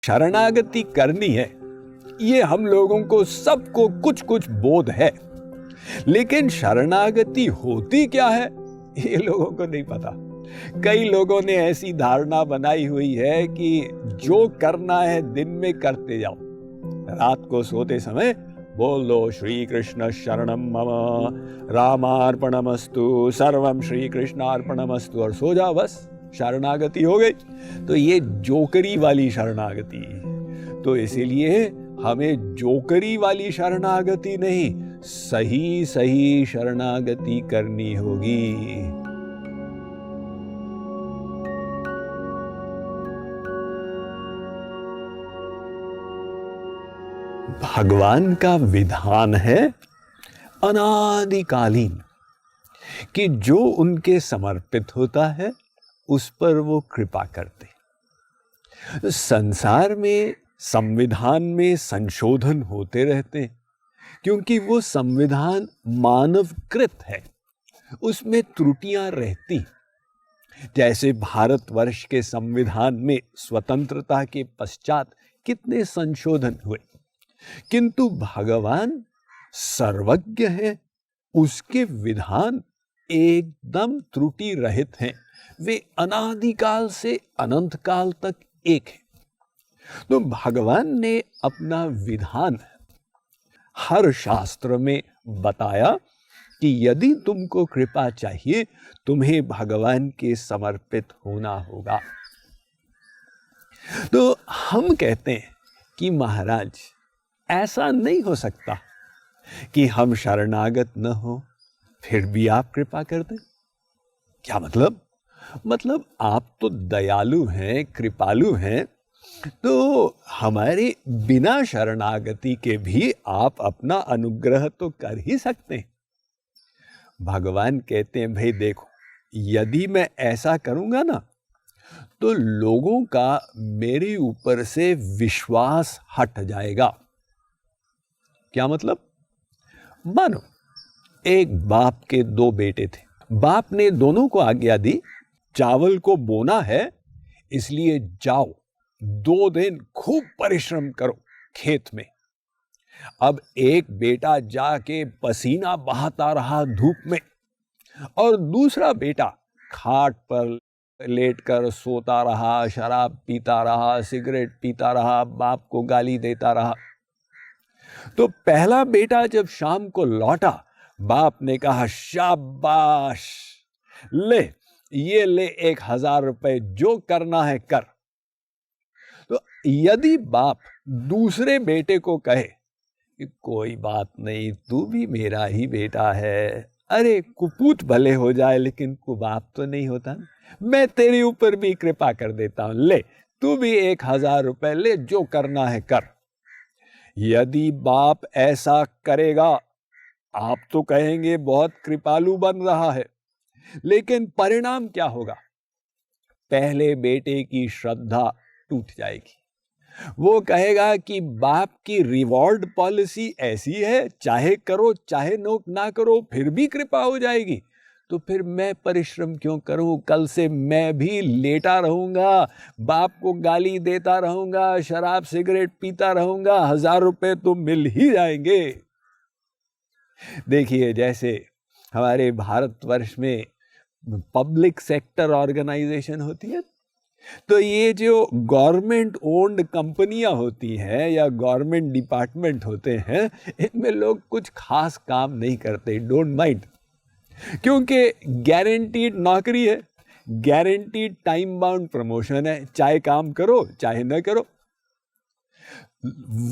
शरणागति करनी है, ये हम लोगों को सबको कुछ कुछ बोध है, लेकिन शरणागति होती क्या है ये लोगों को नहीं पता। कई लोगों ने ऐसी धारणा बनाई हुई है कि जो करना है दिन में करते जाओ, रात को सोते समय बोलो श्री कृष्ण शरणम मम रामार्पणमस्तु सर्वम श्री कृष्णार्पणमस्तु और सो जाओ, बस शरणागति हो गई। तो ये जोकरी वाली शरणागति, तो इसीलिए हमें जोकरी वाली शरणागति नहीं, सही सही शरणागति करनी होगी। भगवान का विधान है अनादिकालीन कि जो उनके समर्पित होता है उस पर वो कृपा करते। संसार में संविधान में संशोधन होते रहते हैं क्योंकि वो संविधान मानवकृत है, उसमें त्रुटियां रहती। जैसे भारतवर्ष के संविधान में स्वतंत्रता के पश्चात कितने संशोधन हुए, किंतु भगवान सर्वज्ञ है, उसके विधान एकदम त्रुटि रहित हैं, वे अनादिकाल से अनंत काल तक एक है। तो भगवान ने अपना विधान हर शास्त्र में बताया कि यदि तुमको कृपा चाहिए तुम्हें भगवान के समर्पित होना होगा। तो हम कहते हैं कि महाराज ऐसा नहीं हो सकता कि हम शरणागत न हो फिर भी आप कृपा कर दें। क्या मतलब आप तो दयालु हैं, कृपालु हैं, तो हमारे बिना शरणागति के भी आप अपना अनुग्रह तो कर ही सकते हैं। भगवान कहते हैं भाई देखो, यदि मैं ऐसा करूंगा ना तो लोगों का मेरे ऊपर से विश्वास हट जाएगा। क्या मतलब? मानो एक बाप के दो बेटे थे, बाप ने दोनों को आज्ञा दी चावल को बोना है इसलिए जाओ 2 दिन खूब परिश्रम करो खेत में। अब एक बेटा जाके पसीना बहाता रहा धूप में और दूसरा बेटा खाट पर लेटकर सोता रहा, शराब पीता रहा, सिगरेट पीता रहा, बाप को गाली देता रहा। तो पहला बेटा जब शाम को लौटा, बाप ने कहा शाबाश, ले ये ले 1000 रुपए, जो करना है कर। तो यदि बाप दूसरे बेटे को कहे कि कोई बात नहीं, तू भी मेरा ही बेटा है, अरे कुपूत भले हो जाए लेकिन कुबाप तो नहीं होता, मैं तेरे ऊपर भी कृपा कर देता हूं, ले तू भी 1000 रुपए ले, जो करना है कर। यदि बाप ऐसा करेगा आप तो कहेंगे बहुत कृपालु बन रहा है, लेकिन परिणाम क्या होगा? पहले बेटे की श्रद्धा टूट जाएगी। वो कहेगा कि बाप की रिवॉर्ड पॉलिसी ऐसी है, चाहे करो चाहे ना करो फिर भी कृपा हो जाएगी, तो फिर मैं परिश्रम क्यों करूं? कल से मैं भी लेटा रहूंगा, बाप को गाली देता रहूंगा, शराब सिगरेट पीता रहूंगा, 1000 रुपए तो मिल ही जाएंगे। देखिए जैसे हमारे भारतवर्ष में पब्लिक सेक्टर ऑर्गेनाइजेशन होती है, तो ये जो गवर्नमेंट ओन्ड कंपनियां होती हैं या गवर्नमेंट डिपार्टमेंट होते हैं, इनमें लोग कुछ खास काम नहीं करते, डोंट माइंड, क्योंकि गारंटीड नौकरी है, गारंटीड टाइम बाउंड प्रमोशन है, चाहे काम करो चाहे न करो।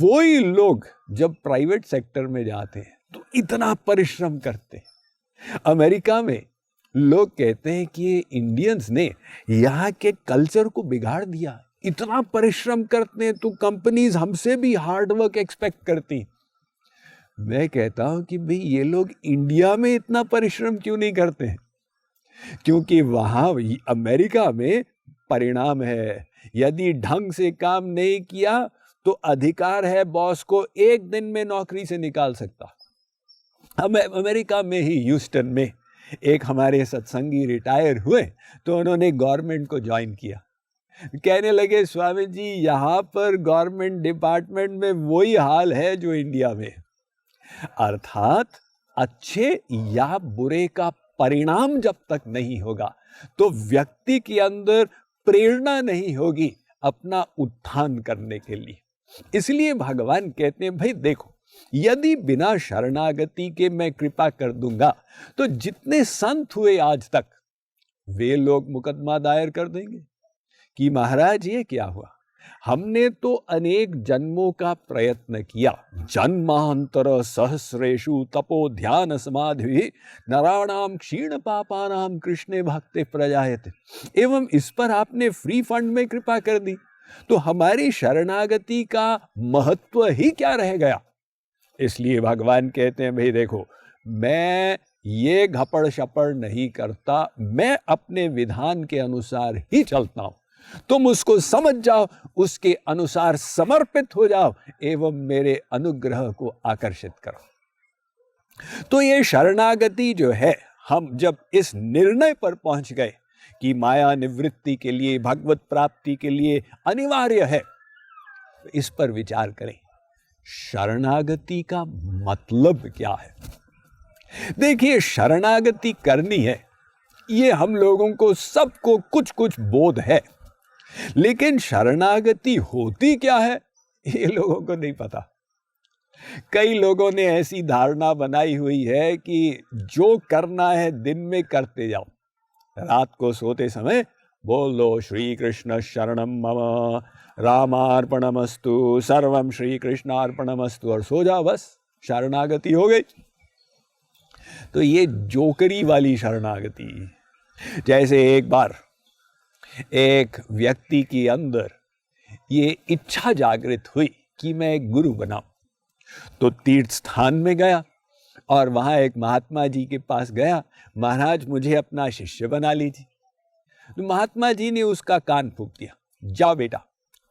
वही लोग जब प्राइवेट सेक्टर में जाते हैं तो इतना परिश्रम करते हैं। अमेरिका में लोग कहते हैं कि इंडियंस ने यहाँ के कल्चर को बिगाड़ दिया, इतना परिश्रम करते हैं तो कंपनीज हमसे भी हार्ड वर्क एक्सपेक्ट करती। मैं कहता हूं कि भाई ये लोग इंडिया में इतना परिश्रम क्यों नहीं करते हैं? क्योंकि वहां अमेरिका में परिणाम है, यदि ढंग से काम नहीं किया तो अधिकार है बॉस को 1 दिन में नौकरी से निकाल सकता। अमेरिका में ही ह्यूस्टन में एक हमारे सत्संगी रिटायर हुए तो उन्होंने गवर्नमेंट को ज्वाइन किया। कहने लगे स्वामी जी यहाँ पर गवर्नमेंट डिपार्टमेंट में वही हाल है जो इंडिया में। अर्थात अच्छे या बुरे का परिणाम जब तक नहीं होगा तो व्यक्ति के अंदर प्रेरणा नहीं होगी अपना उत्थान करने के लिए। इसलिए भगवान कहते हैं भाई देखो, यदि बिना शरणागति के मैं कृपा कर दूंगा तो जितने संत हुए आज तक वे लोग मुकदमा दायर कर देंगे कि महाराज ये क्या हुआ, हमने तो अनेक जन्मों का प्रयत्न किया, जन्मांतर सहस्रेषु तपो ध्यान समाधि नराणाम क्षीण पापानाम कृष्णे भक्ते प्रजायते, एवं इस पर आपने फ्री फंड में कृपा कर दी, तो हमारी शरणागति का महत्व ही क्या रह गया। इसलिए भगवान कहते हैं भाई देखो, मैं ये घपड़ शपड़ नहीं करता, मैं अपने विधान के अनुसार ही चलता हूं, तुम उसको समझ जाओ, उसके अनुसार समर्पित हो जाओ एवं मेरे अनुग्रह को आकर्षित करो। तो ये शरणागति जो है, हम जब इस निर्णय पर पहुंच गए कि माया निवृत्ति के लिए, भगवत प्राप्ति के लिए अनिवार्य है, तो इस पर विचार करें शरणागति का मतलब क्या है। देखिए, शरणागति करनी है ये हम लोगों को सबको कुछ कुछ बोध है, लेकिन शरणागति होती क्या है ये लोगों को नहीं पता। कई लोगों ने ऐसी धारणा बनाई हुई है कि जो करना है दिन में करते जाओ, रात को सोते समय बोलो श्री कृष्ण शरणम मम रामार्पणमस्तु सर्वम श्री कृष्णार्पणमस्तु और सो जाओ, बस शरणागति हो गई। तो ये जोकरी वाली शरणागति। जैसे एक बार एक व्यक्ति के अंदर ये इच्छा जागृत हुई कि मैं एक गुरु बनाऊं, तो तीर्थ स्थान में गया और वहां एक महात्मा जी के पास गया, महाराज मुझे अपना शिष्य बना लीजिए। तो महात्मा जी ने उसका कान फूंक दिया, जाओ बेटा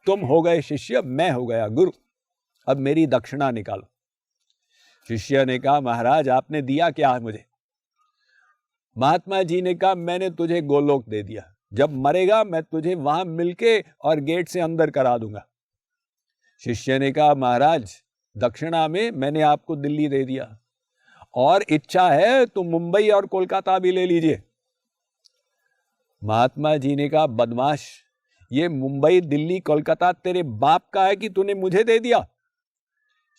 तुम हो गए शिष्य, मैं हो गया गुरु, अब मेरी दक्षिणा निकालो। शिष्य ने कहा महाराज आपने दिया क्या है मुझे। महात्मा जी ने कहा मैंने तुझे गोलोक दे दिया, जब मरेगा मैं तुझे वहां मिलके और गेट से अंदर करा दूंगा। शिष्य ने कहा महाराज दक्षिणा में मैंने आपको दिल्ली दे दिया, और इच्छा है तो मुंबई और कोलकाता भी ले लीजिए। महात्मा जी ने कहा बदमाश, ये मुंबई दिल्ली कोलकाता तेरे बाप का है कि तूने मुझे दे दिया।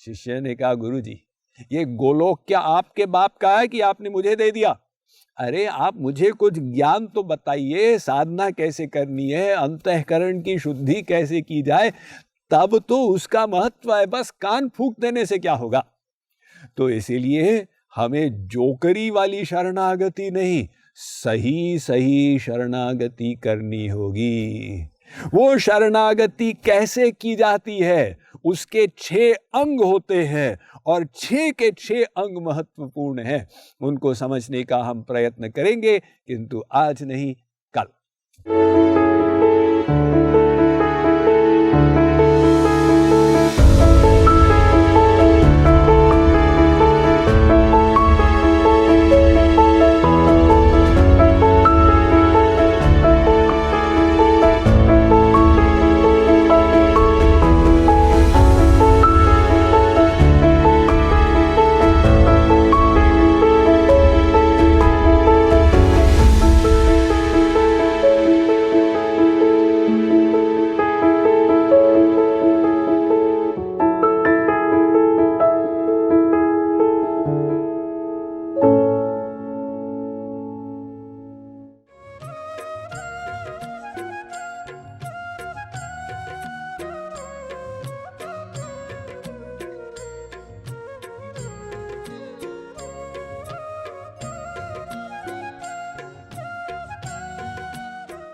शिष्य ने कहा गुरु जी ये गोलोक क्या आपके बाप का है कि आपने मुझे दे दिया। अरे आप मुझे कुछ ज्ञान तो बताइए, साधना कैसे करनी है, अंतःकरण की शुद्धि कैसे की जाए, तब तो उसका महत्व है, बस कान फूंक देने से क्या होगा। तो इसीलिए हमें जोकरी वाली शरणागति नहीं, सही सही शरणागति करनी होगी। वो शरणागति कैसे की जाती है, उसके 6 अंग होते हैं और 6 के 6 अंग महत्वपूर्ण हैं। उनको समझने का हम प्रयत्न करेंगे, किंतु आज नहीं कल।